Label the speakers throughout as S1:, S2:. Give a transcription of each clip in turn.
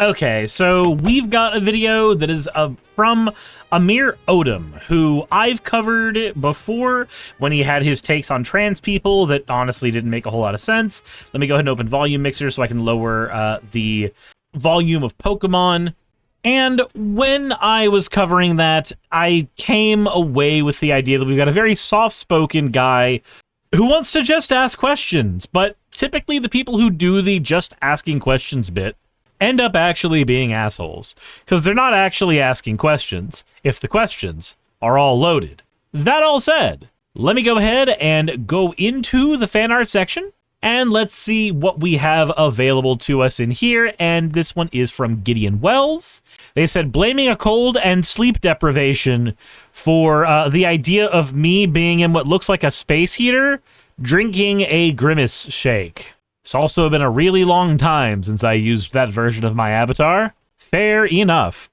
S1: Okay, so we've got a video that is from Amir Odom, who I've covered before when he had his takes on trans people that honestly didn't make a whole lot of sense. Let me go ahead and open Volume Mixer so I can lower the volume of Pokemon. And when I was covering that, I came away with the idea that we've got a very soft-spoken guy who wants to just ask questions, but typically the people who do the just asking questions bit end up actually being assholes, because they're not actually asking questions if the questions are all loaded. That all said, let me go ahead and go into the fan art section, and let's see what we have available to us in here. And this one is from Gideon Wells. They said, blaming a cold and sleep deprivation for the idea of me being in what looks like a space heater, drinking a Grimace shake. It's also been a really long time since I used that version of my avatar. Fair enough.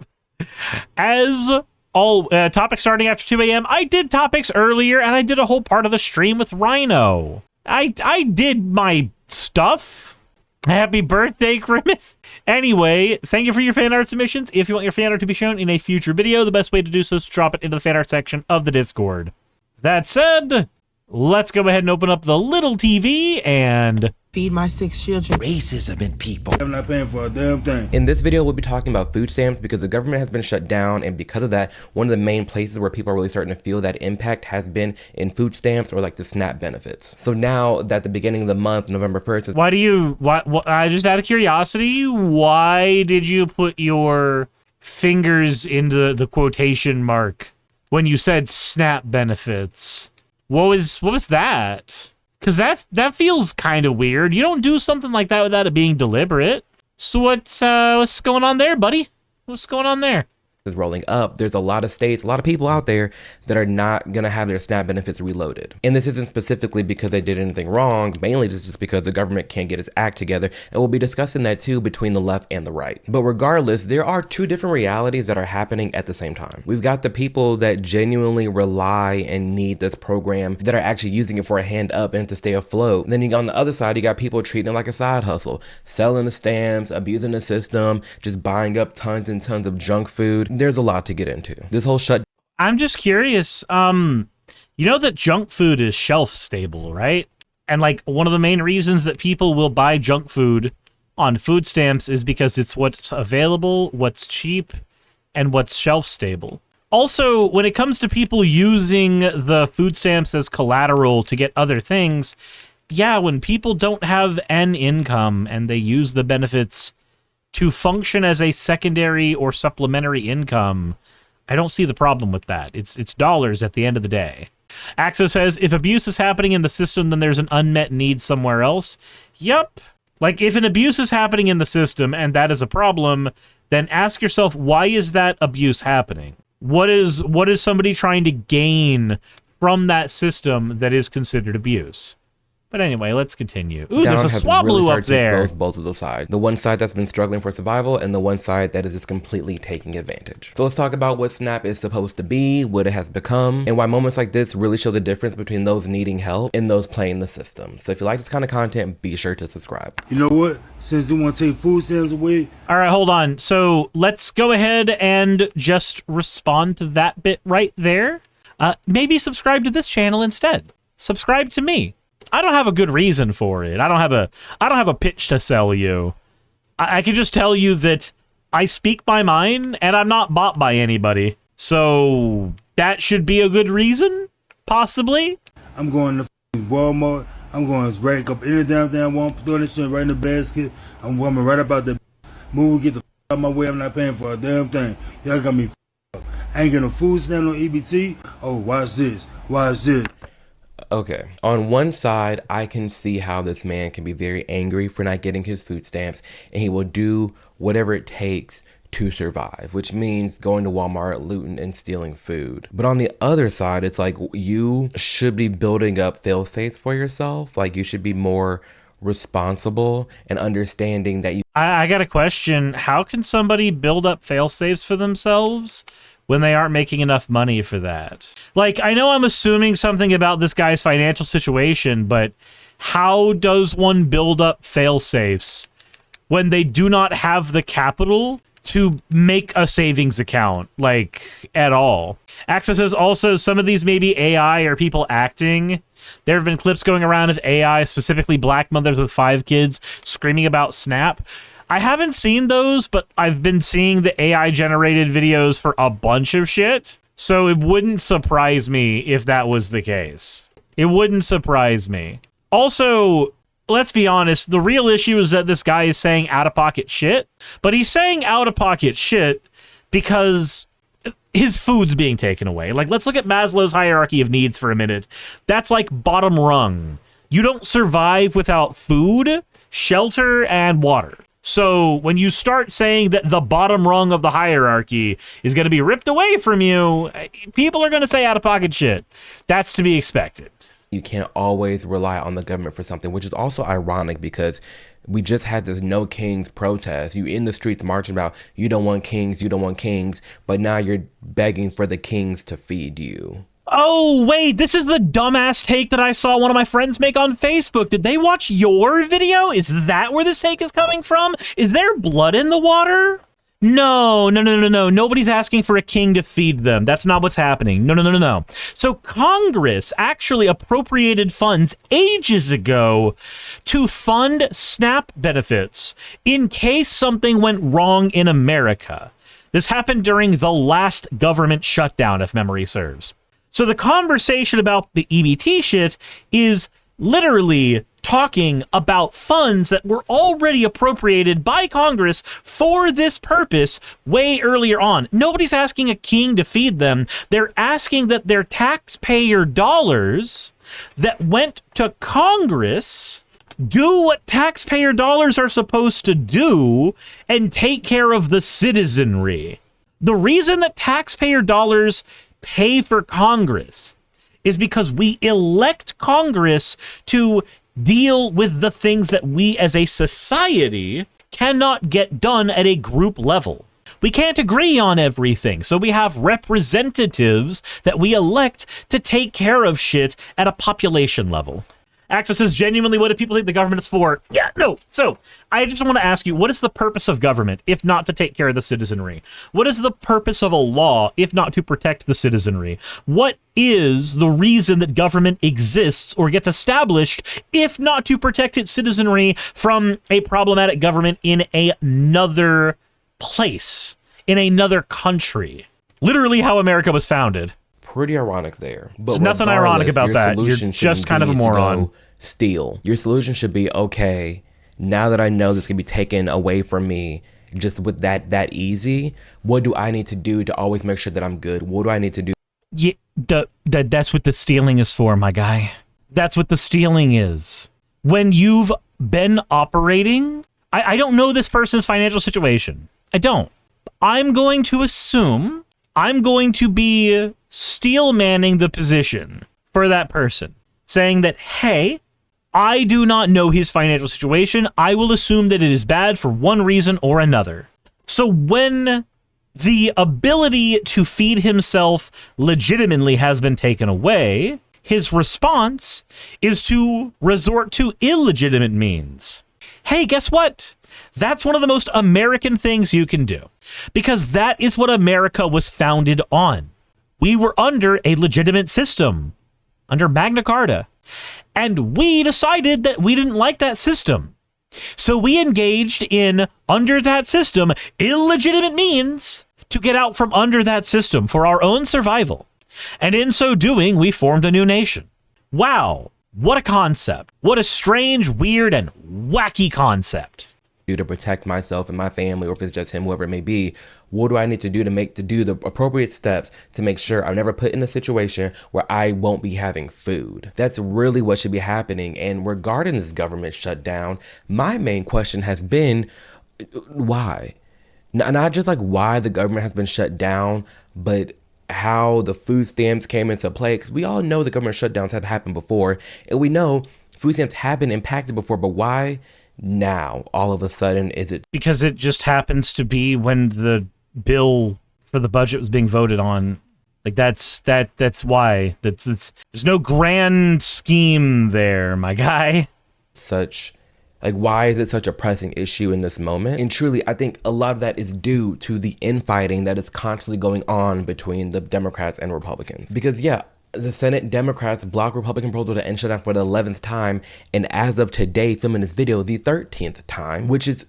S1: As all topics starting after 2 a.m., I did topics earlier, and I did a whole part of the stream with Rhino. I did my stuff. Happy birthday, Grimace. Anyway, thank you for your fan art submissions. If you want your fan art to be shown in a future video, the best way to do so is to drop it into the fan art section of the Discord. That said, let's go ahead and open up the little TV and
S2: feed my 6 children.
S3: Racism in people.
S4: I'm not paying for a damn thing.
S5: In this video, we'll be talking about food stamps because the government has been shut down, and because of that, one of the main places where people are really starting to feel that impact has been in food stamps or like the SNAP benefits. So now that the beginning of the month, November 1st, is
S1: why just out of curiosity, why did you put your fingers into the quotation mark when you said SNAP benefits? What was that? Because that feels kind of weird. You don't do something like that without it being deliberate. So what's going on there, buddy? What's going on there?
S5: is rolling up. There's a lot of states, a lot of people out there that are not going to have their SNAP benefits reloaded. And this isn't specifically because they did anything wrong, mainly just because the government can't get its act together. And we'll be discussing that too between the left and the right. But regardless, there are two different realities that are happening at the same time. We've got the people that genuinely rely and need this program that are actually using it for a hand up and to stay afloat. And then you got on the other side, you got people treating it like a side hustle, selling the stamps, abusing the system, just buying up tons and tons of junk food. There's a lot to get into. This whole shut.
S1: I'm just curious. You know that junk food is shelf stable, right? And like one of the main reasons that people will buy junk food on food stamps is because it's what's available, what's cheap, and what's shelf stable. Also, when it comes to people using the food stamps as collateral to get other things, yeah, when people don't have an income and they use the benefits to function as a secondary or supplementary income, I don't see the problem with that. It's dollars at the end of the day. Axo says, if abuse is happening in the system, then there's an unmet need somewhere else. Yup. Like, if an abuse is happening in the system and that is a problem, then ask yourself, why is that abuse happening? What is somebody trying to gain from that system that is considered abuse? But anyway, let's continue. Ooh, there's a Swablu up there.
S5: Both of those sides. The one side that's been struggling for survival and the one side that is just completely taking advantage. So let's talk about what SNAP is supposed to be, what it has become, and why moments like this really show the difference between those needing help and those playing the system. So if you like this kind of content, be sure to subscribe.
S4: You know what? Since they want to take food stamps away.
S1: All right, hold on. So let's go ahead and just respond to that bit right there. Maybe subscribe to this channel instead. Subscribe to me. I don't have a good reason for it. I don't have a pitch to sell you. I can just tell you that I speak my mind and I'm not bought by anybody. So that should be a good reason, possibly.
S4: I'm going to Walmart. I'm going to rack up any damn thing I want, throw this shit right in the basket. I'm coming right about the move, get the out of my way. I'm not paying for a damn thing. Y'all got me up. I ain't getting a food stamp on EBT. Oh, watch this. Watch this.
S5: Okay, on one side, I can see how this man can be very angry for not getting his food stamps, and he will do whatever it takes to survive, which means going to Walmart, looting, and stealing food. But on the other side, it's like you should be building up fail-safes for yourself. Like, you should be more responsible and understanding that you...
S1: I got a question. How can somebody build up fail-safes for themselves when they aren't making enough money for that? Like, I know I'm assuming something about this guy's financial situation, but how does one build up fail-safes when they do not have the capital to make a savings account, like, at all. Access says also some of these may be AI or people acting. There have been clips going around of AI, specifically black mothers with 5 kids, screaming about Snap. I haven't seen those, but I've been seeing the AI-generated videos for a bunch of shit, so it wouldn't surprise me if that was the case. It wouldn't surprise me. Also, let's be honest, the real issue is that this guy is saying out-of-pocket shit, but he's saying out-of-pocket shit because his food's being taken away. Like, let's look at Maslow's hierarchy of needs for a minute. That's like bottom rung. You don't survive without food, shelter, and water. So when you start saying that the bottom rung of the hierarchy is going to be ripped away from you, people are going to say out-of-pocket shit. That's to be expected.
S5: You can't always rely on the government for something, which is also ironic because we just had this No Kings protest. You in the streets marching about, you don't want kings, but now you're begging for the kings to feed you.
S1: Oh, wait, this is the dumbass take that I saw one of my friends make on Facebook. Did they watch your video? Is that where this take is coming from? Is there blood in the water? No. Nobody's asking for a king to feed them. That's not what's happening. No. So Congress actually appropriated funds ages ago to fund SNAP benefits in case something went wrong in America. This happened during the last government shutdown, if memory serves. So the conversation about the EBT shit is literally talking about funds that were already appropriated by Congress for this purpose way earlier on. Nobody's asking a king to feed them. They're asking that their taxpayer dollars that went to Congress do what taxpayer dollars are supposed to do and take care of the citizenry. The reason that taxpayer dollars pay for Congress is because we elect Congress to deal with the things that we as a society cannot get done at a group level. We can't agree on everything, so we have representatives that we elect to take care of shit at a population level. Access is genuinely, what do people think the government is for? Yeah, no. So I just want to ask you, what is the purpose of government if not to take care of the citizenry? What is the purpose of a law if not to protect the citizenry? What is the reason that government exists or gets established if not to protect its citizenry from a problematic government in another place, in another country? Literally how America was founded.
S5: Pretty ironic there. But
S1: there's nothing ironic about that. You're just kind of a moron.
S5: Steal. Your solution should be, okay, now that I know this can be taken away from me just with that easy, what do I need to do to always make sure that I'm good? What do I need to do?
S1: Yeah, that's what the stealing is for, my guy. That's what the stealing is. When you've been operating, I don't know this person's financial situation. I don't. I'm going to assume I'm going to be steel manning the position for that person, saying that, hey, I do not know his financial situation. I will assume that it is bad for one reason or another. So when the ability to feed himself legitimately has been taken away, his response is to resort to illegitimate means. Hey, guess what? That's one of the most American things you can do, because that is what America was founded on. We were under a legitimate system, under Magna Carta, and we decided that we didn't like that system. So we engaged in, under that system, illegitimate means to get out from under that system for our own survival. And in so doing, we formed a new nation. Wow, what a concept. What a strange, weird, and wacky concept.
S5: To protect myself and my family, or if it's just him, whoever it may be, what do I need to do to do the appropriate steps to make sure I'm never put in a situation where I won't be having food? That's really what should be happening. And regarding this government shutdown, my main question has been, why? Not just like why the government has been shut down, but how the food stamps came into play. Because we all know the government shutdowns have happened before, and we know food stamps have been impacted before, but why now all of a sudden is it? Because
S1: it just happens to be when the bill for the budget was being voted on. Like that's why. There's no grand scheme there, my guy.
S5: Such Like, why is it such a pressing issue in this moment? And truly, I think a lot of that is due to the infighting that is constantly going on between the Democrats and Republicans. Because yeah, the Senate Democrats blocked Republican proposal to end shutdown for the 11th time, and as of today, filming this video, the 13th time, which is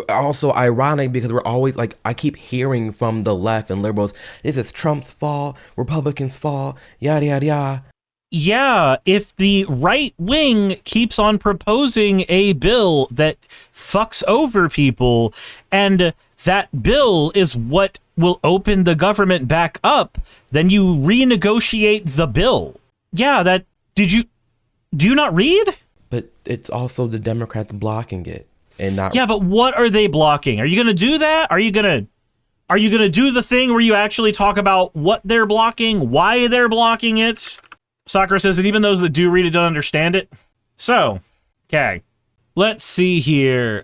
S5: also ironic because we're always like, I keep hearing from the left and liberals, this is Trump's fault, Republicans' fault, yada, yada, yada.
S1: Yeah, if the right wing keeps on proposing a bill that fucks over people, and that bill is what will open the government back up, then you renegotiate the bill. Yeah, do you not read?
S5: But it's also the Democrats blocking it and not.
S1: Yeah, but what are they blocking? Are you going to do that? Are you going to do the thing where you actually talk about what they're blocking, why they're blocking it? Sakura says that even those that do read it don't understand it. So, okay. Let's see here.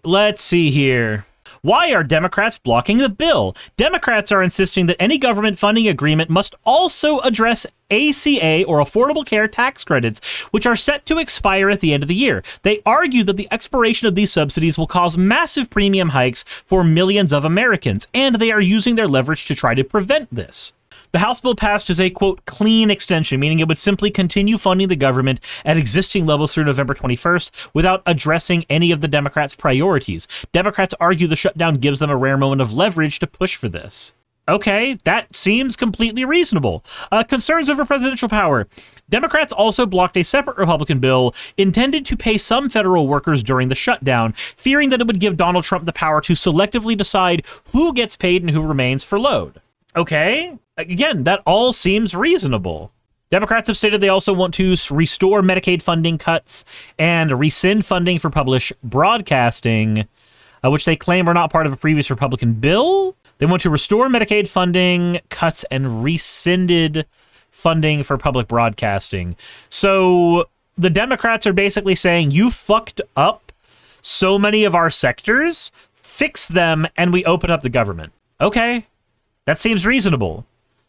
S1: Why are Democrats blocking the bill? Democrats are insisting that any government funding agreement must also address ACA or Affordable Care tax credits, which are set to expire at the end of the year. They argue that the expiration of these subsidies will cause massive premium hikes for millions of Americans, and they are using their leverage to try to prevent this. The House bill passed as a, quote, clean extension, meaning it would simply continue funding the government at existing levels through November 21st without addressing any of the Democrats' priorities. Democrats argue the shutdown gives them a rare moment of leverage to push for this. Okay, that seems completely reasonable. Concerns over presidential power. Democrats also blocked a separate Republican bill intended to pay some federal workers during the shutdown, fearing that it would give Donald Trump the power to selectively decide who gets paid and who remains furloughed. Okay, again, that all seems reasonable. Democrats have stated they also want to restore Medicaid funding cuts and rescind funding for public broadcasting, which they claim are not part of a previous Republican bill. They want to restore Medicaid funding cuts and rescinded funding for public broadcasting. So the Democrats are basically saying, you fucked up so many of our sectors, fix them, and we open up the government. Okay. That seems reasonable.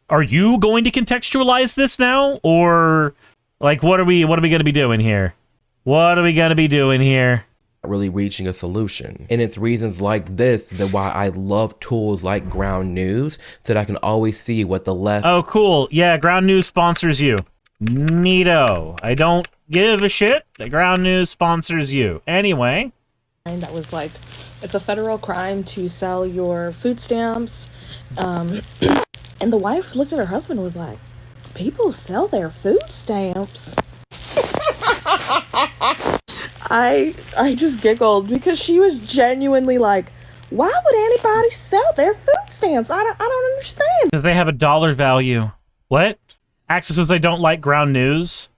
S1: Are you going to contextualize this now? Or, like, what are we going to be doing here?
S5: Really reaching a solution. And it's reasons like this that why I love tools like Ground News, so that I can always see what the left...
S1: Oh, cool. Yeah, Ground News sponsors you. Neato. I don't give a shit that Ground News sponsors you. Anyway.
S2: That was like, it's a federal crime to sell your food stamps. And the wife looked at her husband and was like, people sell their food stamps. I just giggled because she was genuinely like, why would anybody sell their food stamps? I don't understand.
S1: Because they have a dollar value. What? Axel says I don't like Ground News.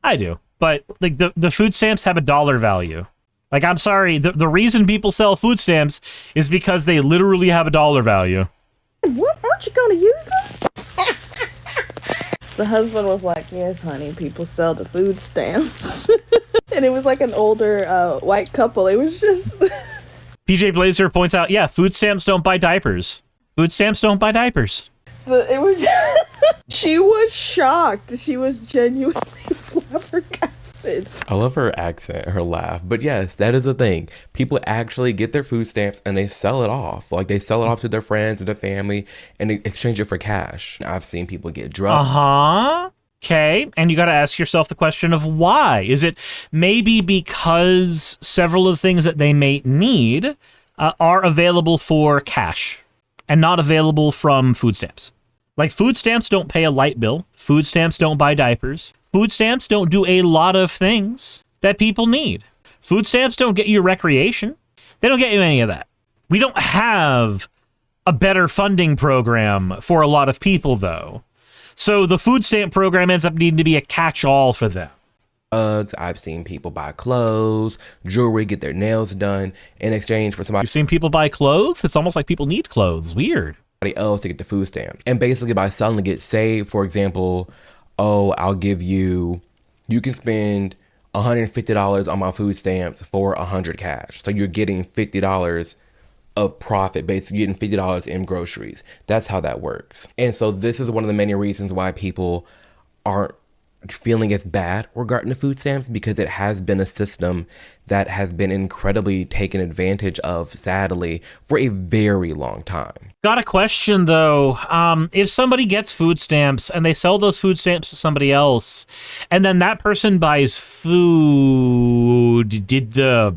S1: I do. But like the food stamps have a dollar value. Like, I'm sorry, the reason people sell food stamps is because they literally have a dollar value.
S2: What? Aren't you going to use them? The husband was like, yes, honey, people sell the food stamps. And it was like an older white couple. It was just...
S1: PJ Blazer points out, yeah, food stamps don't buy diapers. Food stamps don't buy diapers.
S2: It was... She was shocked. She was genuinely flabbergasted.
S5: I love her accent, her laugh. But yes, that is the thing. People actually get their food stamps and they sell it off. Like, they sell it off to their friends and their family and they exchange it for cash. I've seen people get drugged.
S1: Uh-huh. Okay, and you got to ask yourself the question of why. Is it maybe because several of the things that they may need are available for cash and not available from food stamps? Like, food stamps don't pay a light bill. Food stamps don't buy diapers. Food stamps don't do a lot of things that people need. Food stamps don't get you recreation. They don't get you any of that. We don't have a better funding program for a lot of people, though. So the food stamp program ends up needing to be a catch-all for them.
S5: I've seen people buy clothes, jewelry, get their nails done in exchange for somebody.
S1: You've seen people buy clothes? It's almost like people need clothes. Weird.
S5: Else to get the food stamps. And basically by selling it, say, for example, oh, I'll give you, you can spend $150 on my food stamps for 100 cash. So you're getting $50 of profit, basically getting $50 in groceries. That's how that works. And so this is one of the many reasons why people aren't feeling as bad regarding the food stamps because it has been a system that has been incredibly taken advantage of, sadly, for a very long time.
S1: Got a question though. If somebody gets food stamps and they sell those food stamps to somebody else, and then that person buys food, did the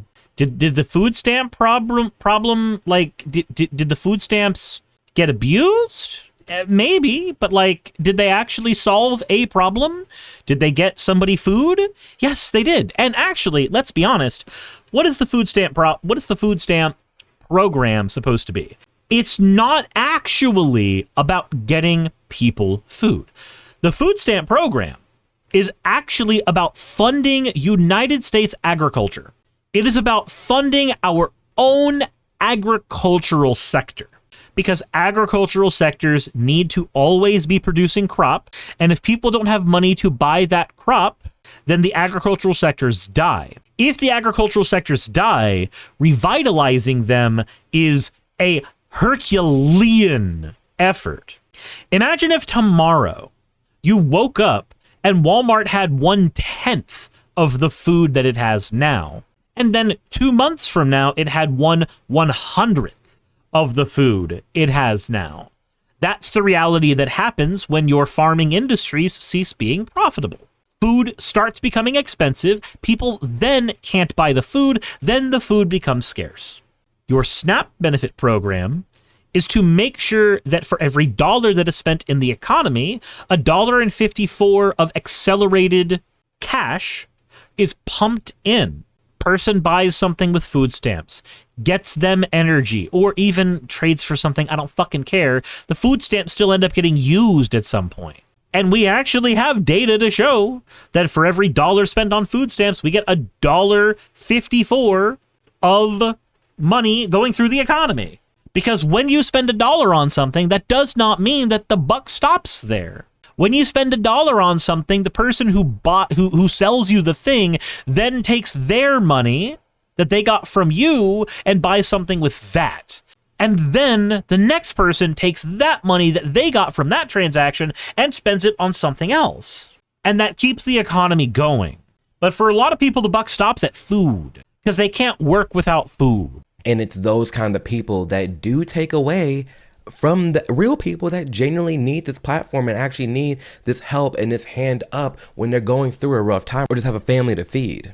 S1: food stamp problem like did the food stamps get abused? Maybe, but like, did they actually solve a problem? Did they get somebody food? Yes, they did. And actually, let's be honest, what is the food stamp program supposed to be? It's not actually about getting people food. The food stamp program is actually about funding United States agriculture. It is about funding our own agricultural sector. Because agricultural sectors need to always be producing crop, and if people don't have money to buy that crop, then the agricultural sectors die. If the agricultural sectors die, revitalizing them is a Herculean effort. Imagine if tomorrow you woke up and Walmart had 1/10 of the food that it has now, and then 2 months from now it had 1/100th of the food it has now. That's the reality that happens when your farming industries cease being profitable. Food starts becoming expensive, people then can't buy the food, then the food becomes scarce. Your SNAP benefit program is to make sure that for every dollar that is spent in the economy, $1.54 of accelerated cash is pumped in. Person buys something with food stamps, gets them energy, or even trades for something, I don't fucking care. The food stamps still end up getting used at some point. And we actually have data to show that for every dollar spent on food stamps, we get $1.54 of money going through the economy. Because when you spend $1 on something, that does not mean that the buck stops there. When you spend $1 on something, the person who sells you the thing then takes their money that they got from you and buys something with that. And then the next person takes that money that they got from that transaction and spends it on something else. And that keeps the economy going. But for a lot of people, the buck stops at food because they can't work without food.
S5: And it's those kind of people that do take away from the real people that genuinely need this platform and actually need this help and this hand up when they're going through a rough time or just have a family to feed.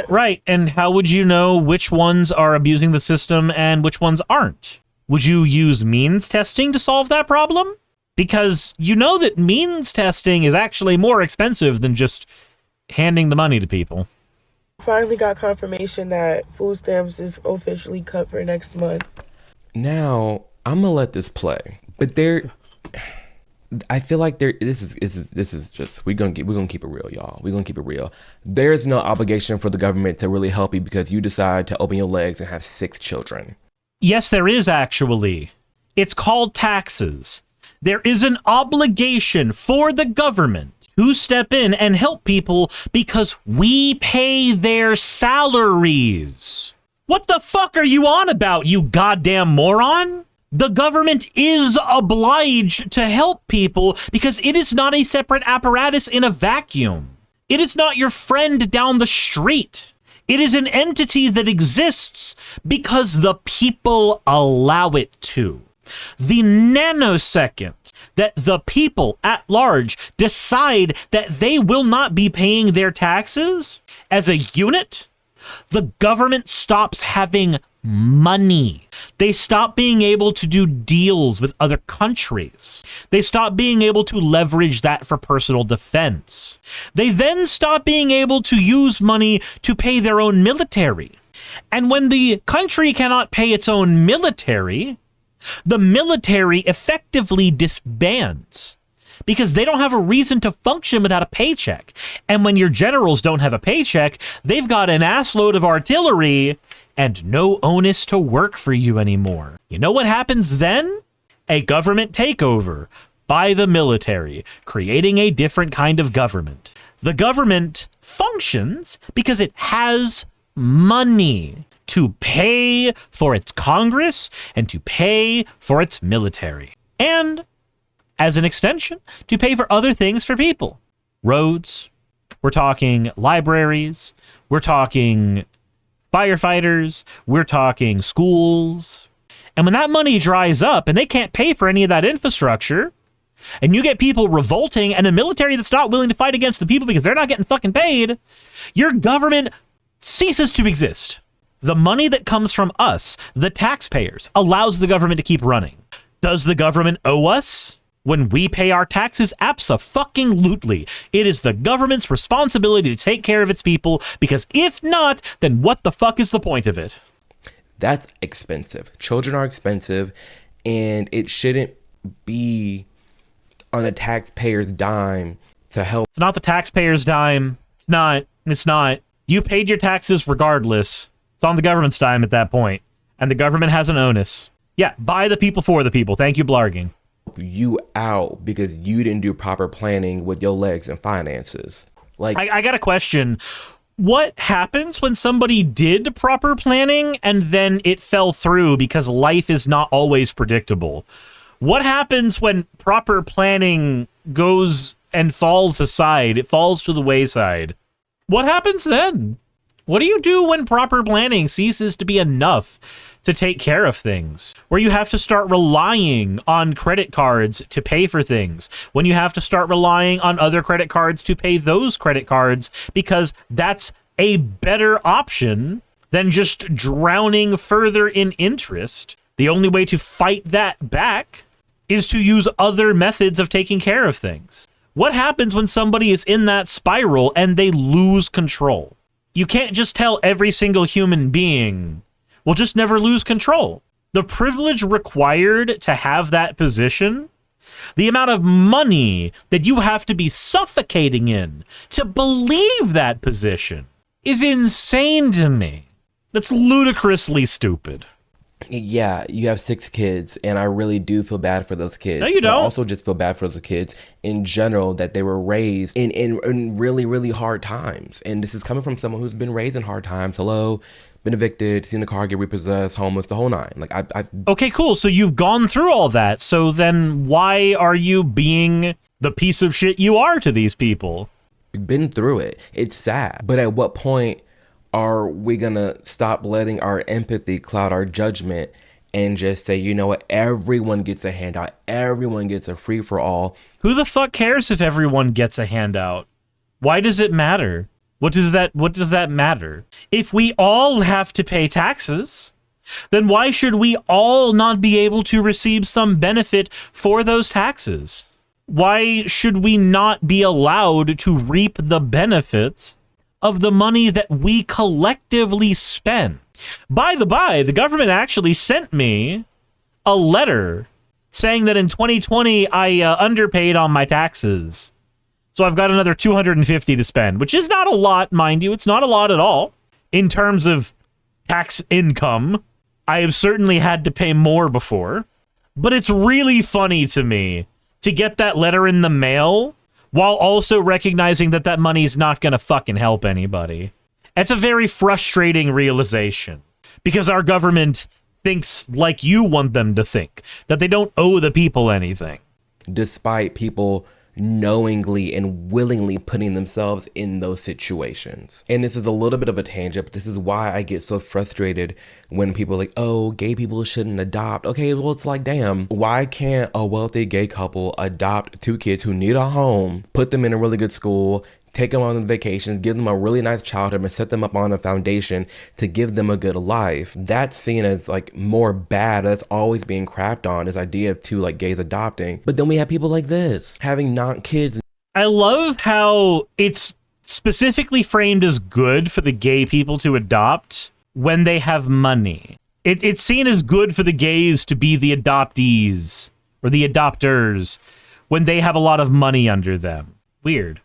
S1: Right, and how would you know which ones are abusing the system and which ones aren't? Would you use means testing to solve that problem? Because you know that means testing is actually more expensive than just handing the money to people.
S3: Finally got confirmation that food stamps is officially cut for next month.
S5: Now, I'm gonna let this play, but I feel like this is just we're gonna keep it real, y'all. We're gonna keep it real. There's no obligation for the government to really help you because you decide to open your legs and have 6 children.
S1: Yes, there is actually. It's called taxes. There is an obligation for the government to step in and help people because we pay their salaries. What the fuck are you on about, you goddamn moron? The government is obliged to help people because it is not a separate apparatus in a vacuum. It is not your friend down the street. It is an entity that exists because the people allow it to. The nanosecond that the people at large decide that they will not be paying their taxes as a unit, the government stops having money. They stop being able to do deals with other countries. They stop being able to leverage that for personal defense. They then stop being able to use money to pay their own military. And when the country cannot pay its own military, the military effectively disbands because they don't have a reason to function without a paycheck. And when your generals don't have a paycheck, they've got an assload of artillery and no onus to work for you anymore. You know what happens then? A government takeover by the military, creating a different kind of government. The government functions because it has money to pay for its Congress and to pay for its military. And, as an extension, to pay for other things for people. roads, we're talking libraries, we're talking firefighters, we're talking schools. And when that money dries up and they can't pay for any of that infrastructure, and you get people revolting and a military that's not willing to fight against the people because they're not getting fucking paid, your government ceases to exist. The money that comes from us, the taxpayers, allows the government to keep running. Does the government owe us? When we pay our taxes, abso-fucking-lutely. It is the government's responsibility to take care of its people, because if not, then what the fuck is the point of it?
S5: That's expensive. Children are expensive, and it shouldn't be on the taxpayer's dime to help.
S1: It's not the taxpayer's dime. It's not. You paid your taxes regardless. It's on the government's dime at that point, and the government has an onus. Yeah, by the people, for the people. Thank you, Blarging.
S5: You out because you didn't do proper planning with your legs and finances. Like,
S1: I got a question. What happens when somebody did proper planning and then it fell through because life is not always predictable? What happens when proper planning goes and falls aside? It falls to the wayside. What happens then? What do you do when proper planning ceases to be enough to take care of things? Where you have to start relying on credit cards to pay for things. When you have to start relying on other credit cards to pay those credit cards because that's a better option than just drowning further in interest. The only way to fight that back is to use other methods of taking care of things. What happens when somebody is in that spiral and they lose control? You can't just tell every single human being, we'll just never lose control. The privilege required to have that position, the amount of money that you have to be suffocating in to believe that position is insane to me. That's ludicrously stupid.
S5: yeah, you have 6 kids, and I really do feel bad for those kids.
S1: No, you don't.
S5: I also just feel bad for those kids in general, that they were raised in really, really hard times. And this is coming from someone who's been raised in hard times. Hello, been evicted, seen the car get repossessed, homeless, the whole nine. Like, I've
S1: Okay, cool. So you've gone through all that. So then why are you being the piece of shit you are to these people?
S5: been through it. It's sad. But at what point are we gonna stop letting our empathy cloud our judgment and just say, you know what, everyone gets a handout, everyone gets a free for all?
S1: Who the fuck cares if everyone gets a handout? Why does it matter? What does that matter? If we all have to pay taxes, then why should we all not be able to receive some benefit for those taxes? Why should we not be allowed to reap the benefits of the money that we collectively spend? By the by, the government actually sent me a letter saying that in 2020 I underpaid on my taxes. So I've got another $250 to spend, which is not a lot, mind you. It's not a lot at all. In terms of tax income, I have certainly had to pay more before. But it's really funny to me to get that letter in the mail while also recognizing that that money's not going to fucking help anybody. It's a very frustrating realization because our government thinks like you want them to think, that they don't owe the people anything.
S5: Despite people knowingly and willingly putting themselves in those situations. And this is a little bit of a tangent, but this is why I get so frustrated when people are like, oh, gay people shouldn't adopt. Okay, well, it's like, damn, why can't a wealthy gay couple adopt 2 kids who need a home, put them in a really good school, take them on vacations, give them a really nice childhood, and set them up on a foundation to give them a good life? That's seen as like more bad. That's always being crapped on, this idea of 2 like gays adopting. But then we have people like this having not kids.
S1: I love how it's specifically framed as good for the gay people to adopt when they have money. It's seen as good for the gays to be the adoptees or the adopters when they have a lot of money under them. Weird.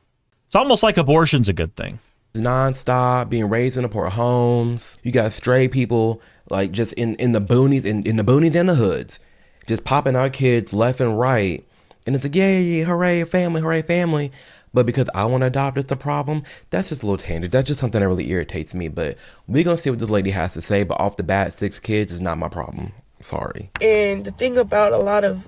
S1: It's almost like abortion's a good thing.
S5: Non-stop, being raised in the poor homes. You got stray people like just in the boonies, in the boonies and the hoods, just popping out kids left and right. And it's like, yay, hooray, family. But because I want to adopt, it's a problem. That's just a little tangent. That's just something that really irritates me. But we're going to see what this lady has to say. But off the bat, 6 kids is not my problem. Sorry.
S3: And the thing about a lot of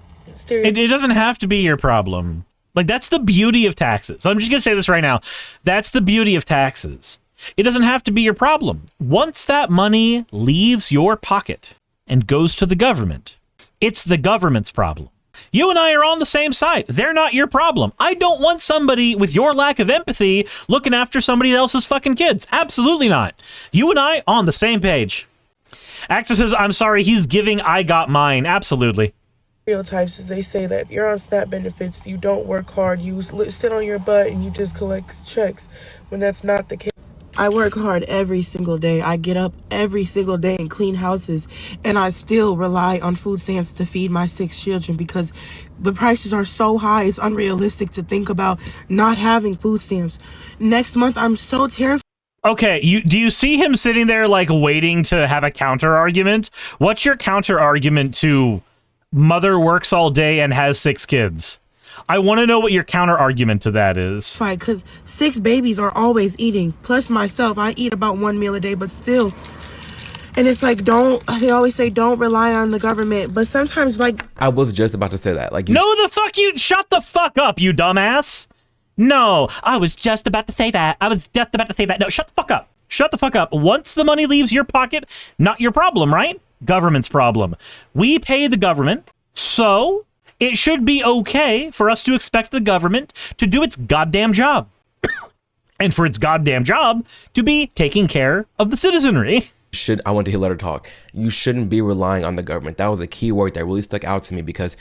S1: It doesn't have to be your problem. Like, that's the beauty of taxes. I'm just going to say this right now. That's the beauty of taxes. It doesn't have to be your problem. Once that money leaves your pocket and goes to the government, it's the government's problem. You and I are on the same side. They're not your problem. I don't want somebody with your lack of empathy looking after somebody else's fucking kids. Absolutely not. You and I on the same page. Axel says, I'm sorry, he's giving, I got mine. Absolutely.
S3: Stereotypes is they say that you're on SNAP benefits, you don't work hard, you sit on your butt and you just collect checks, when that's not the case. I work hard every single day. I get up every single day and clean houses, and I still rely on food stamps to feed my 6 children because the prices are so high. It's unrealistic to think about not having food stamps. Next month, I'm so terrified.
S1: Okay, do you see him sitting there like waiting to have a counter argument? What's your counter argument to mother works all day and has 6 kids? I want to know what your counter argument to that is.
S3: Right, because 6 babies are always eating. Plus myself, I eat about 1 meal a day, but still. And it's like, they always say don't rely on the government. But sometimes, like,
S5: I was just about to say that. Like,
S1: Shut the fuck up, you dumbass. No, I was just about to say that. No, shut the fuck up. Shut the fuck up. Once the money leaves your pocket, not your problem, right? Government's problem. We pay the government, so it should be okay for us to expect the government to do its goddamn job. And for its goddamn job to be taking care of the citizenry.
S5: I want to hear let her talk. You shouldn't be relying on the government. That was a key word that really stuck out to me because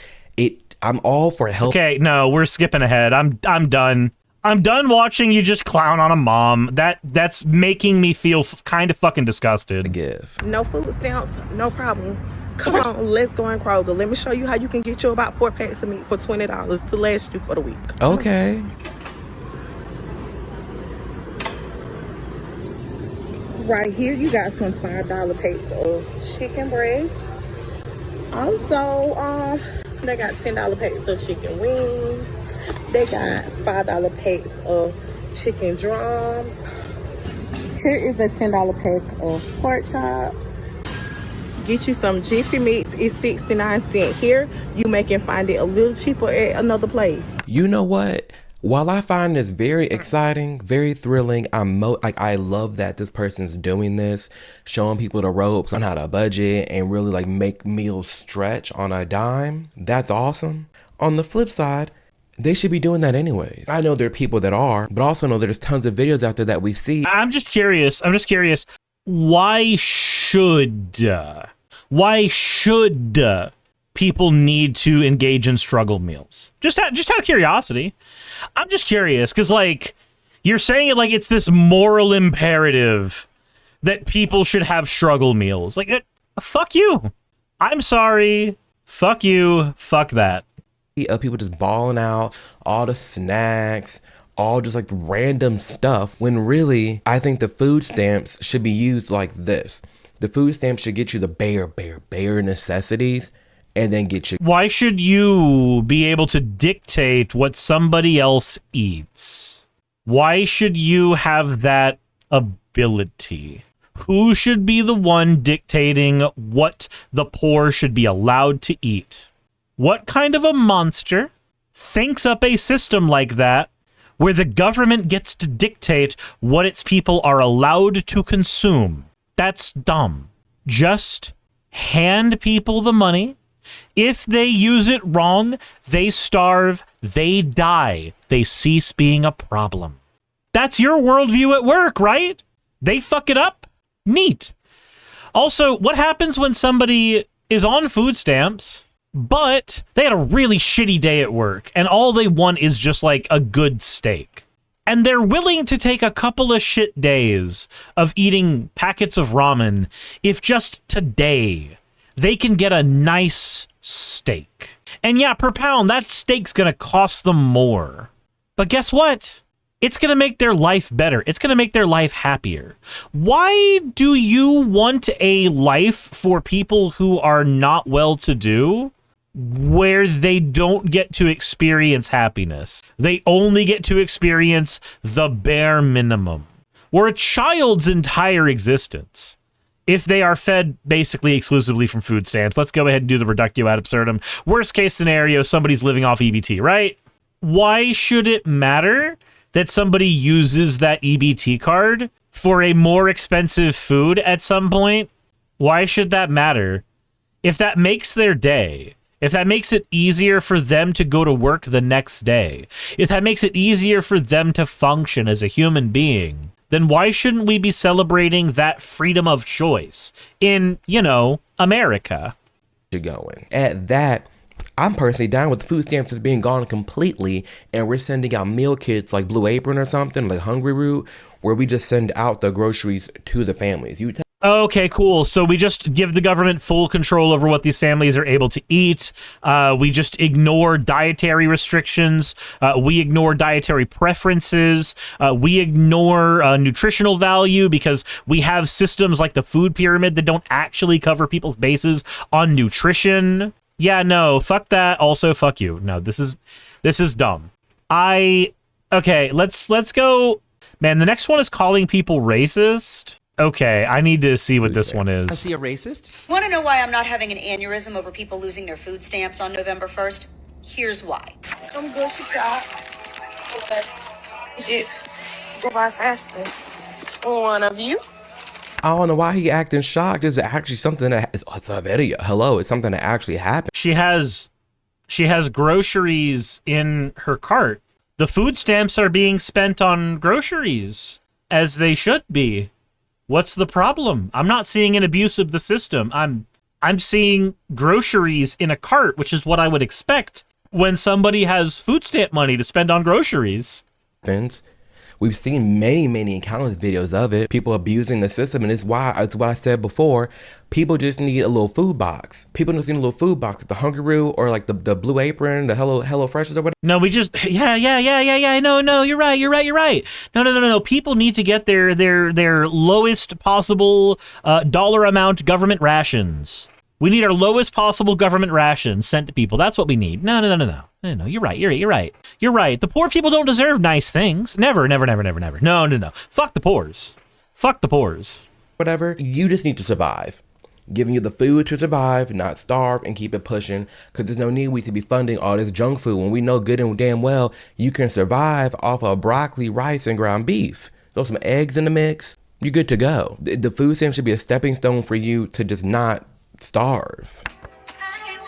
S5: I'm all for help.
S1: Okay, no, we're skipping ahead. I'm done. I'm done watching you just clown on a mom. That's making me feel kind of fucking disgusted.
S6: No food stamps, no problem. Come on, let's go in Kroger. Let me show you how you can get you about 4 packs of meat for $20 to last you for the week.
S5: Okay.
S6: Right here, you got some $5 packs of chicken breast. Also, they got $10 packs of chicken wings. They got $5 packs of chicken drums. Here is a $10 pack of pork chops. Get you some Jiffy Mix. It's 69 cents here. You may can find it a little cheaper at another place.
S5: You know what? While I find this very exciting, very thrilling, I love that this person's doing this, showing people the ropes on how to budget and really like make meals stretch on a dime. That's awesome. On the flip side, they should be doing that anyways. I know there are people that are, but also know there's tons of videos out there that we see.
S1: I'm just curious. Why should people need to engage in struggle meals? Just out of curiosity. I'm just curious because, like, you're saying it like it's this moral imperative that people should have struggle meals. Like, fuck you. I'm sorry. Fuck you. Fuck that.
S5: People just balling out all the snacks, all just like random stuff, when really I think the food stamps should be used like this. The food stamps should get you the bare necessities and then get you.
S1: Why should you be able to dictate what somebody else eats? Why should you have that ability? Who should be the one dictating what the poor should be allowed to eat? What kind of a monster thinks up a system like that where the government gets to dictate what its people are allowed to consume? That's dumb. Just hand people the money. If they use it wrong, they starve, they die, they cease being a problem. That's your worldview at work, right? They fuck it up? Neat. Also, what happens when somebody is on food stamps, but they had a really shitty day at work, and all they want is just like a good steak? And they're willing to take a couple of shit days of eating packets of ramen if just today they can get a nice steak. And yeah, per pound, that steak's gonna cost them more. But guess what? It's gonna make their life better. It's gonna make their life happier. Why do you want a life for people who are not well-to-do where they don't get to experience happiness? They only get to experience the bare minimum. Or a child's entire existence, if they are fed basically exclusively from food stamps. Let's go ahead and do the reductio ad absurdum. Worst case scenario, somebody's living off EBT, right? why should it matter that somebody uses that EBT card for a more expensive food at some point? Why should that matter? If that makes their day, if that makes it easier for them to go to work the next day, if that makes it easier for them to function as a human being, then why shouldn't we be celebrating that freedom of choice in, you know, America?
S5: Going. At that, I'm personally down with the food stamps being gone completely, and we're sending out meal kits like Blue Apron or something, like Hungry Root, where we just send out the groceries to the families.
S1: Okay, cool. So we just give the government full control over what these families are able to eat. We just ignore dietary restrictions. We ignore dietary preferences. We ignore nutritional value because we have systems like the food pyramid that don't actually cover people's bases on nutrition. Yeah, no, fuck that. Also, fuck you. No, this is dumb. Okay, let's go. Man, the next one is calling people racist. Okay, I need to see what this one is.
S7: I see a racist.
S8: Want to know why I'm not having an aneurysm over people losing their food stamps on November 1st? Here's why.
S6: I'm good to shop. It go by faster. One of you.
S5: I don't know why he acting shocked. It's actually something that it's a video. Hello, it's something that actually happened.
S1: She has groceries in her cart. The food stamps are being spent on groceries, as they should be. What's the problem? I'm not seeing an abuse of the system. I'm seeing groceries in a cart, which is what I would expect when somebody has food stamp money to spend on groceries.
S5: We've seen many countless videos of it. People abusing the system, and it's what I said before. People just need a little food box. People just need a little food box, the Hungry Root or like the Blue Apron, the Hello Freshes or whatever.
S1: No, we just yeah. No, you're right. No. People need to get their lowest possible dollar amount government rations. We need our lowest possible government rations sent to people. That's what we need. No. You're right. You're right. The poor people don't deserve nice things. Never. No. Fuck the poors.
S5: Whatever. You just need to survive. Giving you the food to survive, not starve, and keep it pushing. Because there's no need we to be funding all this junk food when we know good and damn well you can survive off of broccoli, rice, and ground beef. Throw some eggs in the mix. You're good to go. The food stamp should be a stepping stone for you to just not starve.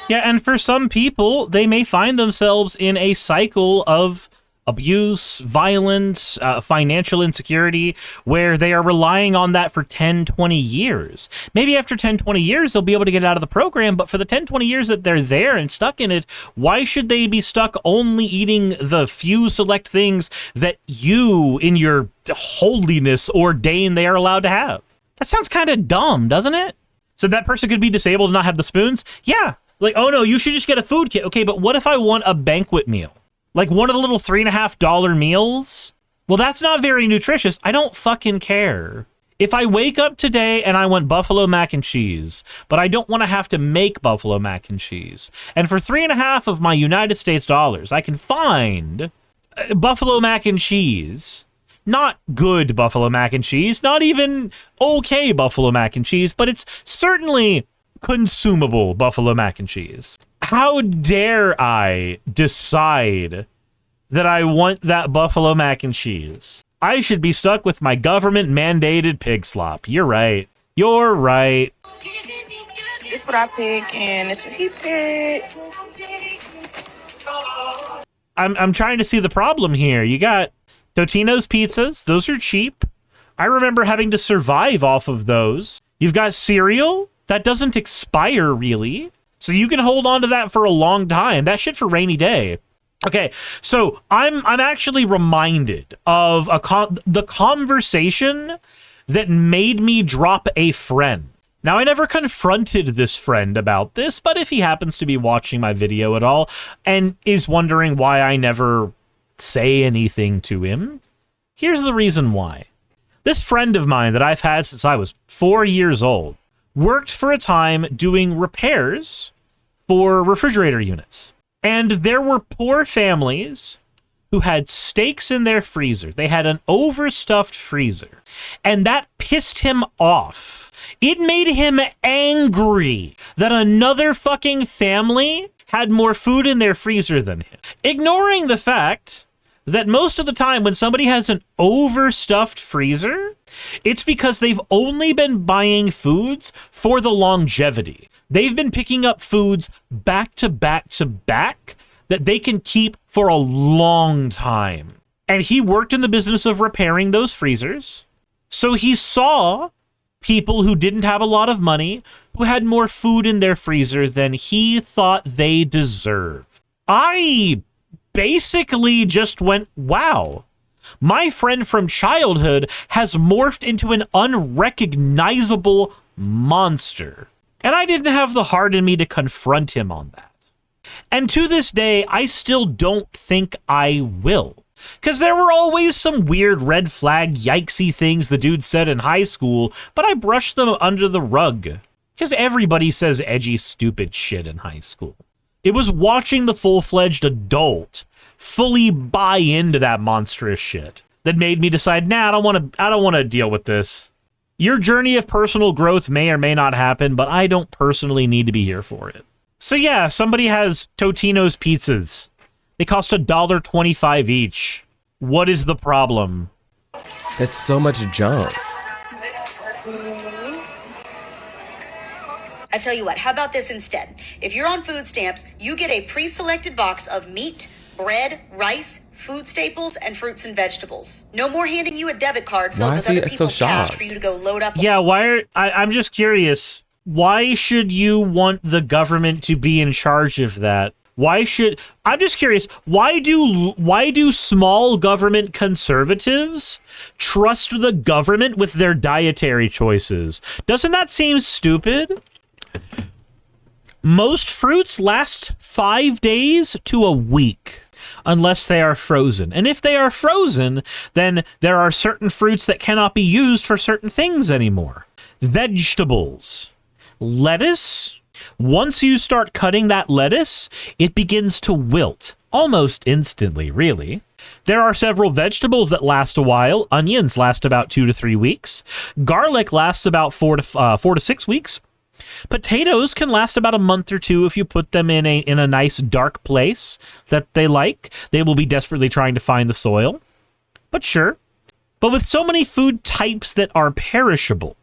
S1: Yeah, and for some people, they may find themselves in a cycle of abuse, violence, financial insecurity, where they are relying on that for 10, 20 years. Maybe after 10, 20 years, they'll be able to get out of the program, but for the 10, 20 years that they're there and stuck in it, why should they be stuck only eating the few select things that you, in your holiness, ordain they are allowed to have? That sounds kind of dumb, doesn't it? So that person could be disabled and not have the spoons? Yeah. Like, oh no, you should just get a food kit. Okay, but what if I want a banquet meal? Like one of the little $3.50 meals? Well, that's not very nutritious. I don't fucking care. If I wake up today and I want buffalo mac and cheese, but I don't want to have to make buffalo mac and cheese, and for $3.50 of my United States dollars, I can find buffalo mac and cheese. Not good buffalo mac and cheese, not even okay buffalo mac and cheese, but it's certainly consumable buffalo mac and cheese. How dare I decide that I want that buffalo mac and cheese? I should be stuck with my government-mandated pig slop. You're right. You're right.
S6: This is what I pick, and this is what he picked.
S1: I'm trying to see the problem here. You got Totino's pizzas. Those are cheap. I remember having to survive off of those. You've got cereal. That doesn't expire, really. So you can hold on to that for a long time. That shit for rainy day. Okay, so I'm actually reminded of the conversation that made me drop a friend. Now, I never confronted this friend about this, but if he happens to be watching my video at all and is wondering why I never say anything to him, here's the reason why. This friend of mine that I've had since I was 4 years old worked for a time doing repairs for refrigerator units. And there were poor families who had steaks in their freezer. They had an overstuffed freezer. And that pissed him off. It made him angry that another fucking family had more food in their freezer than him. Ignoring the fact that most of the time when somebody has an overstuffed freezer, it's because they've only been buying foods for the longevity. They've been picking up foods back to back to back that they can keep for a long time. And he worked in the business of repairing those freezers. So he saw people who didn't have a lot of money, who had more food in their freezer than he thought they deserved. I basically just went, wow, my friend from childhood has morphed into an unrecognizable monster. And I didn't have the heart in me to confront him on that. And to this day, I still don't think I will. Because there were always some weird red flag yikesy things the dude said in high school, but I brushed them under the rug. Because everybody says edgy, stupid shit in high school. It was watching the full-fledged adult fully buy into that monstrous shit that made me decide, nah, I don't want to deal with this. Your journey of personal growth may or may not happen, but I don't personally need to be here for it. So yeah, somebody has Totino's pizzas. They cost $1.25 each. What is the problem?
S5: That's so much junk.
S8: I tell you what, how about this instead? If you're on food stamps, you get a pre-selected box of meat, bread, rice, food staples, and fruits and vegetables. No more handing you a debit card filled with other people's cash for you to go load up.
S1: Yeah, I'm just curious. Why should you want the government to be in charge of that? I'm just curious, why do small government conservatives trust the government with their dietary choices? Doesn't that seem stupid? Most fruits last 5 days to a week, unless they are frozen. And if they are frozen, then there are certain fruits that cannot be used for certain things anymore. Vegetables. Lettuce. Once you start cutting that lettuce, it begins to wilt, almost instantly, really. There are several vegetables that last a while. Onions last about 2 to 3 weeks. Garlic lasts about 4 to 6 weeks. Potatoes can last about a month or two if you put them in a nice dark place that they like. They will be desperately trying to find the soil. But sure. But with so many food types that are perishable,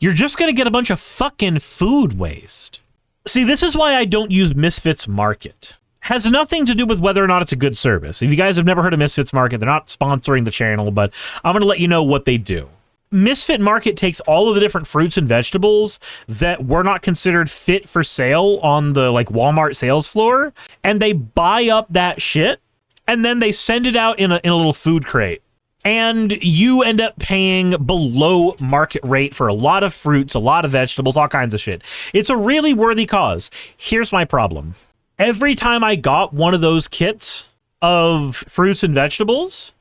S1: you're just going to get a bunch of fucking food waste. See, this is why I don't use Misfits Market. Has nothing to do with whether or not it's a good service. If you guys have never heard of Misfits Market, they're not sponsoring the channel, but I'm going to let you know what they do. Misfit Market takes all of the different fruits and vegetables that were not considered fit for sale on the Walmart sales floor, and they buy up that shit, and then they send it out in a little food crate. And you end up paying below market rate for a lot of fruits, a lot of vegetables, all kinds of shit. It's a really worthy cause. Here's my problem. Every time I got one of those kits of fruits and vegetables,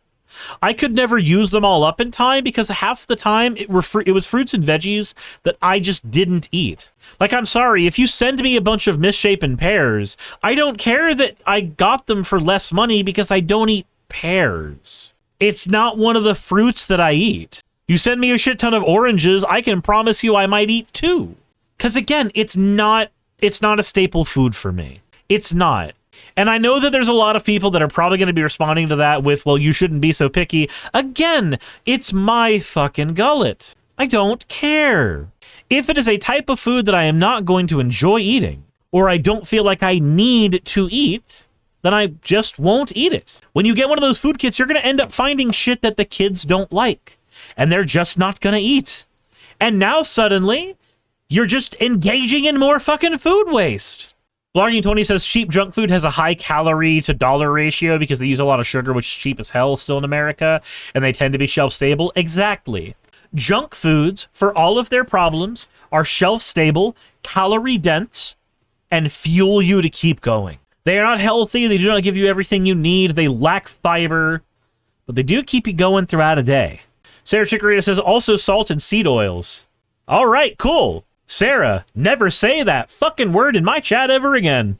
S1: I could never use them all up in time because half the time it was fruits and veggies that I just didn't eat. I'm sorry, if you send me a bunch of misshapen pears, I don't care that I got them for less money because I don't eat pears. It's not one of the fruits that I eat. You send me a shit ton of oranges, I can promise you I might eat 2. Because again, it's not a staple food for me. It's not. And I know that there's a lot of people that are probably going to be responding to that with, well, you shouldn't be so picky. Again, it's my fucking gullet. I don't care. If it is a type of food that I am not going to enjoy eating, or I don't feel like I need to eat, then I just won't eat it. When you get one of those food kits, you're going to end up finding shit that the kids don't like, and they're just not going to eat. And now suddenly, you're just engaging in more fucking food waste. Blogging 20 says cheap junk food has a high calorie to dollar ratio because they use a lot of sugar, which is cheap as hell still in America, and they tend to be shelf stable. Exactly. Junk foods, for all of their problems, are shelf stable, calorie dense, and fuel you to keep going. They are not healthy. They do not give you everything you need. They lack fiber, but they do keep you going throughout a day. Sarah Chikorita says also salt and seed oils. All right, cool. Sarah, never say that fucking word in my chat ever again.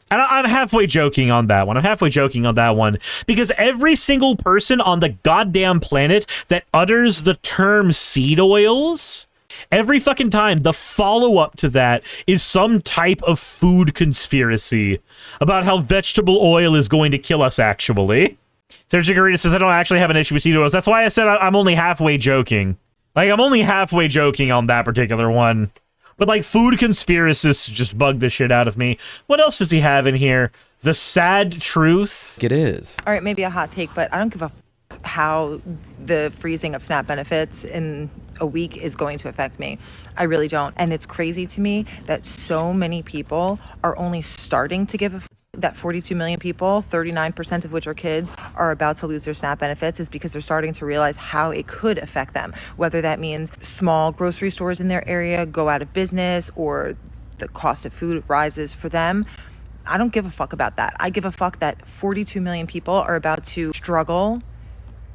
S1: And I'm halfway joking on that one. Because every single person on the goddamn planet that utters the term seed oils Every fucking time, the follow-up to that is some type of food conspiracy about how vegetable oil is going to kill us, actually. Sergio Garita says, I don't actually have an issue with seed oils. That's why I said I'm only halfway joking. Like, I'm only halfway joking on that particular one. But, like, food conspiracists just bug the shit out of me. What else does he have in here? The sad truth.
S5: It is.
S7: All right, maybe a hot take, but I don't give a how the freezing of SNAP benefits in a week is going to affect me. I really don't. And it's crazy to me that so many people are only starting to give a that 42 million people, 39% of which are kids, are about to lose their SNAP benefits is because they're starting to realize how it could affect them. Whether that means small grocery stores in their area go out of business or the cost of food rises for them. I don't give a fuck about that. I give a fuck that 42 million people are about to struggle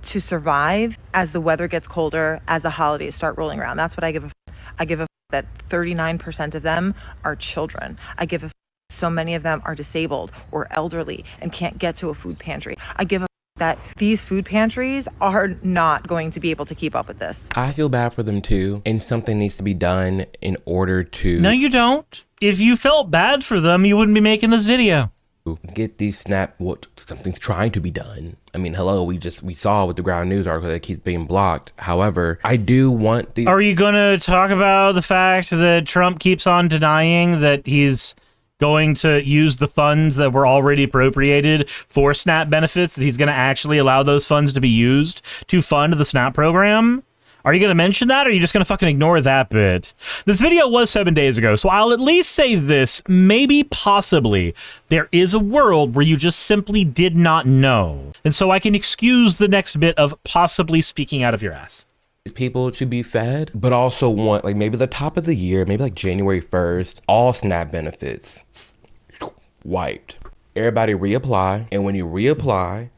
S7: to survive as the weather gets colder, as the holidays start rolling around. That's what I give a fuck. I give a fuck that 39% of them are children. I give a fuck so many of them are disabled or elderly and can't get to a food pantry. I give a that these food pantries are not going to be able to keep up with this.
S5: I feel bad for them too, and something needs to be done in order to...
S1: No, you don't. If you felt bad for them, you wouldn't be making this video.
S5: Get these SNAP, what something's trying to be done. I mean, hello, we saw with the Ground News article that keeps being blocked. However, I do want the...
S1: Are you going to talk about the fact that Trump keeps on denying that he's going to use the funds that were already appropriated for SNAP benefits, that he's going to actually allow those funds to be used to fund the SNAP program? Are you going to mention that, or are you just going to fucking ignore that bit? This video was 7 days ago, so I'll at least say this. Maybe, possibly, there is a world where you just simply did not know. And so I can excuse the next bit of possibly speaking out of your ass.
S5: People to be fed, but also want, like, maybe the top of the year, maybe like January 1st, all SNAP benefits wiped. Everybody reapply, and when you reapply,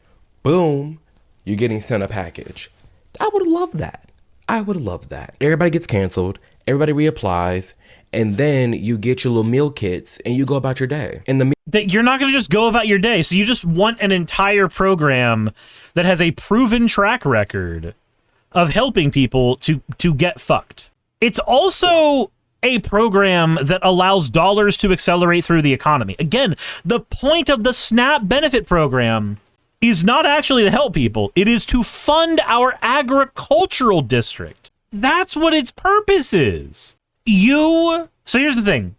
S5: boom, you're getting sent a package. I would love that. I would love that. Everybody gets canceled, everybody reapplies, and then you get your little meal kits and you go about your day. And
S1: that you're not going to just go about your day. So you just want an entire program that has a proven track record of helping people to get fucked. It's also a program that allows dollars to accelerate through the economy. Again, the point of the SNAP benefit program is not actually to help people. It is to fund our agricultural district. That's what its purpose is. So here's the thing.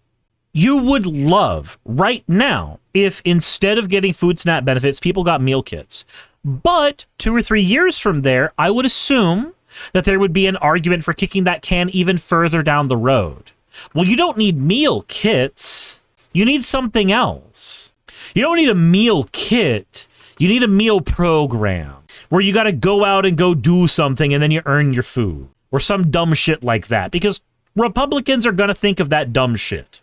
S1: You would love right now if instead of getting food SNAP benefits, people got meal kits. But 2 or 3 years from there, I would assume that there would be an argument for kicking that can even further down the road. Well, you don't need meal kits. You need something else. You don't need a meal kit. You need a meal program where you got to go out and go do something and then you earn your food or some dumb shit like that, because Republicans are going to think of that dumb shit.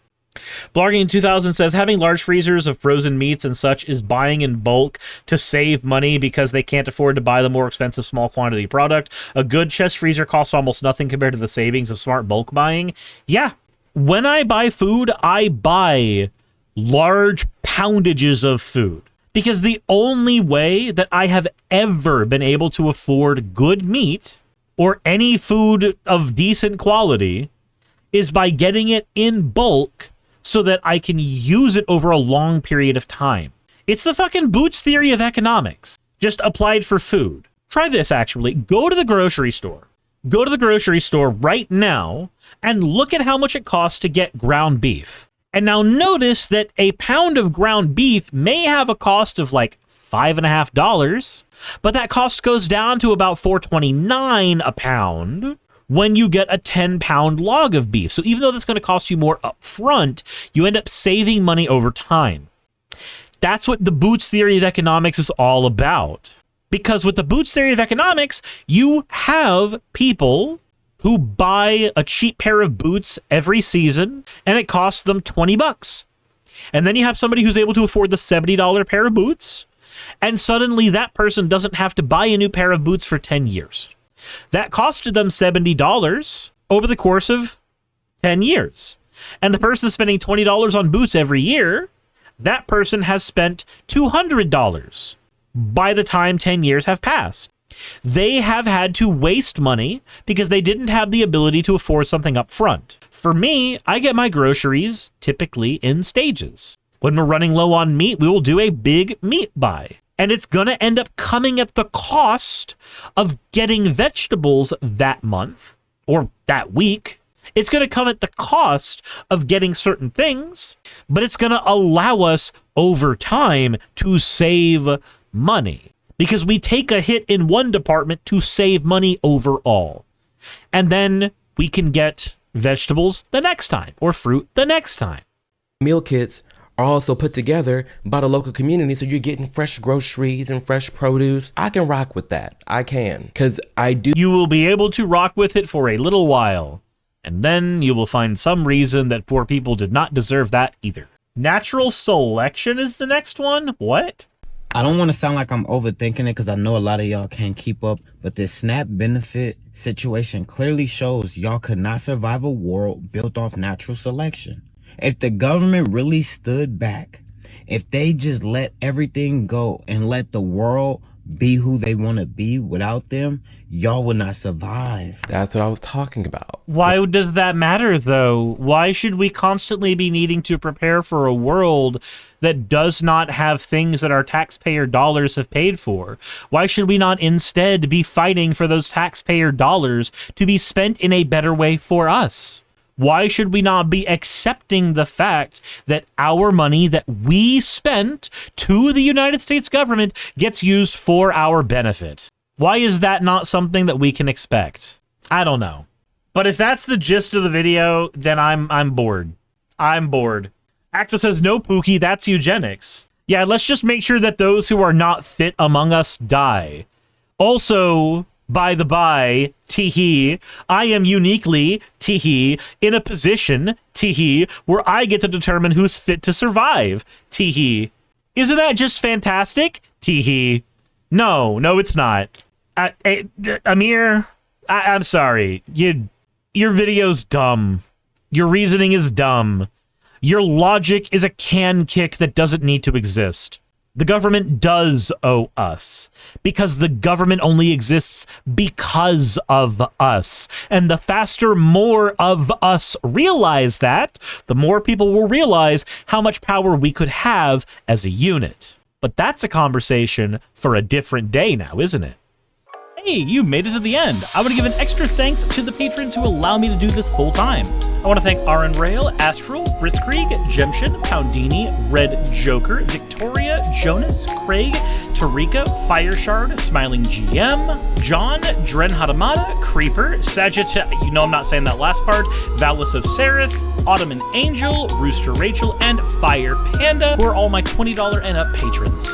S1: Blogging in 2000 says having large freezers of frozen meats and such is buying in bulk to save money because they can't afford to buy the more expensive small quantity product. A good chest freezer costs almost nothing compared to the savings of smart bulk buying. Yeah, when I buy food, I buy large poundages of food because the only way that I have ever been able to afford good meat or any food of decent quality is by getting it in bulk so that I can use it over a long period of time. It's the fucking Boots theory of economics, just applied for food. Try this, actually. Go to the grocery store. Go to the grocery store right now and look at how much it costs to get ground beef. And now notice that a pound of ground beef may have a cost of like $5.50, but that cost goes down to about $4.29 a pound when you get a 10-pound log of beef. So even though that's going to cost you more up front, you end up saving money over time. That's what the Boots theory of economics is all about. Because with the Boots theory of economics, you have people who buy a cheap pair of boots every season, and it costs them $20. And then you have somebody who's able to afford the $70 pair of boots, and suddenly that person doesn't have to buy a new pair of boots for 10 years. That costed them $70 over the course of 10 years. And the person spending $20 on boots every year, that person has spent $200 by the time 10 years have passed. They have had to waste money because they didn't have the ability to afford something up front. For me, I get my groceries typically in stages. When we're running low on meat, we will do a big meat buy. And it's going to end up coming at the cost of getting vegetables that month or that week. It's going to come at the cost of getting certain things, but it's going to allow us over time to save money because we take a hit in one department to save money overall. And then we can get vegetables the next time or fruit the next time.
S5: Meal kits are also put together by the local community, so you're getting fresh groceries and fresh produce. I can rock with that. I can, because I do.
S1: You will be able to rock with it for a little while, and then you will find some reason that poor people did not deserve that either. Natural selection is the next one? What?
S9: I don't want to sound like I'm overthinking it because I know a lot of y'all can't keep up, but this SNAP benefit situation clearly shows y'all could not survive a world built off natural selection. If the government really stood back, if they just let everything go and let the world be who they want to be without them, y'all would not survive.
S5: That's what I was talking about.
S1: Why does that matter, though? Why should we constantly be needing to prepare for a world that does not have things that our taxpayer dollars have paid for? Why should we not instead be fighting for those taxpayer dollars to be spent in a better way for us? Why should we not be accepting the fact that our money that we spent to the United States government gets used for our benefit? Why is that not something that we can expect? I don't know. But if that's the gist of the video, then I'm bored. I'm bored. AXA says, no, Pookie, that's eugenics. Yeah, let's just make sure that those who are not fit among us die. Also, by the by, teehee, I am uniquely, teehee, in a position, teehee, where I get to determine who's fit to survive, teehee. Isn't that just fantastic? Teehee. No, it's not. Amir, I'm sorry. Your video's dumb. Your reasoning is dumb. Your logic is a can kick that doesn't need to exist. The government does owe us, because the government only exists because of us. And the faster more of us realize that, the more people will realize how much power we could have as a unit. But that's a conversation for a different day now, isn't it? Hey, you made it to the end. I want to give an extra thanks to the patrons who allow me to do this full time. I want to thank Aaron Rail, Astral, Britzkrieg, Jemshin, Poundini, Red Joker, Victoria, Jonas, Craig, Tarika, Fireshard, Smiling GM, John, Dren Hadamada, Creeper, Sagitt, you know I'm not saying that last part, Valis of Sereth, Ottoman Angel, Rooster Rachel, and Fire Panda, who are all my $20 and up patrons.